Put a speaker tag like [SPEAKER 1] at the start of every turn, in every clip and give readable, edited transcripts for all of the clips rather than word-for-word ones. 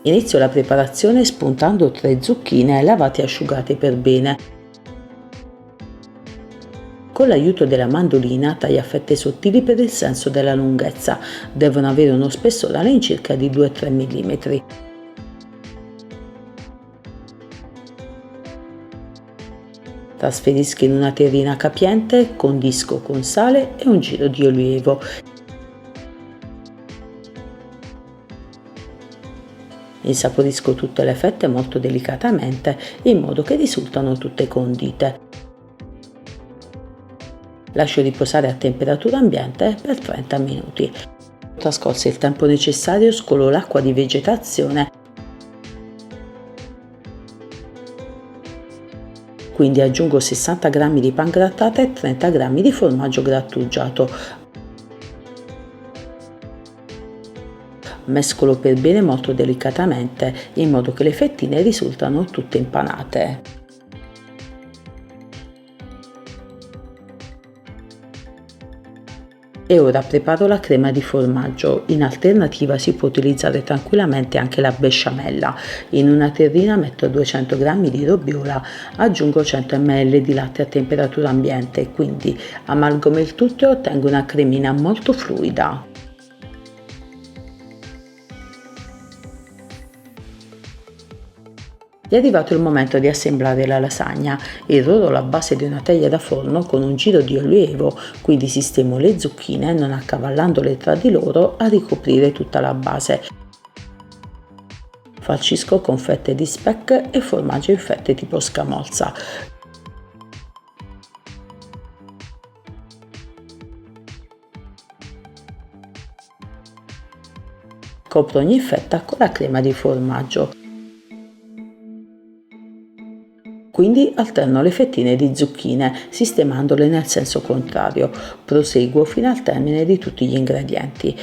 [SPEAKER 1] Inizio la preparazione spuntando 3 zucchine lavate e asciugate per bene. Con l'aiuto della mandolina taglia a fette sottili per il senso della lunghezza, devono avere uno spessore all'incirca di 2-3 mm. Trasferisco in una terrina capiente, condisco con sale e un giro di olivo. Insaporisco tutte le fette molto delicatamente in modo che risultano tutte condite. Lascio riposare a temperatura ambiente per 30 minuti. Trascorso il tempo necessario, scolo l'acqua di vegetazione. Quindi aggiungo 60 g di pangrattato e 30 g di formaggio grattugiato. Mescolo per bene molto delicatamente in modo che le fettine risultano tutte impanate. E ora preparo la crema di formaggio. In alternativa si può utilizzare tranquillamente anche la besciamella. In una terrina metto 200 g di robiola, aggiungo 100 ml di latte a temperatura ambiente, quindi amalgamo il tutto e ottengo una cremina molto fluida. È arrivato il momento di assemblare la lasagna. Irrodo a base di una teglia da forno con un giro di olivo, quindi sistemo le zucchine non accavallandole tra di loro a ricoprire tutta la base. Farcisco con fette di speck e formaggio in fette tipo scamorza. Copro ogni fetta con la crema di formaggio. Quindi alterno le fettine di zucchine, sistemandole nel senso contrario. Proseguo fino al termine di tutti gli ingredienti.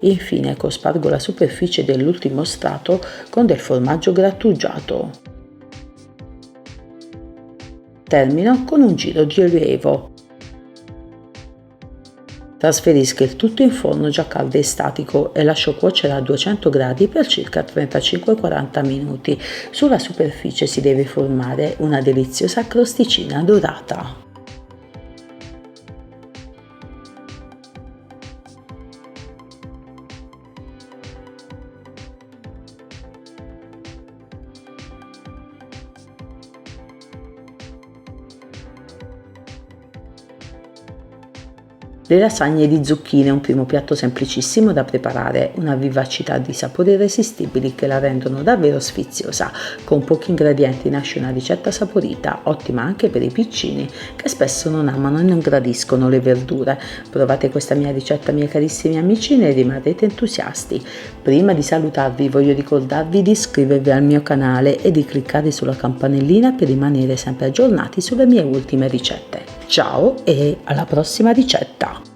[SPEAKER 1] Infine cospargo la superficie dell'ultimo strato con del formaggio grattugiato. Termino con un giro di olivo. Trasferisco il tutto in forno già caldo e statico e lascio cuocere a 200 gradi per circa 35-40 minuti. Sulla superficie si deve formare una deliziosa crosticina dorata. Le lasagne di zucchine, un primo piatto semplicissimo da preparare, una vivacità di sapori irresistibili che la rendono davvero sfiziosa. Con pochi ingredienti nasce una ricetta saporita, ottima anche per i piccini che spesso non amano e non gradiscono le verdure. Provate questa mia ricetta, miei carissimi amici, ne rimarrete entusiasti. Prima di salutarvi voglio ricordarvi di iscrivervi al mio canale e di cliccare sulla campanellina per rimanere sempre aggiornati sulle mie ultime ricette. Ciao e alla prossima ricetta!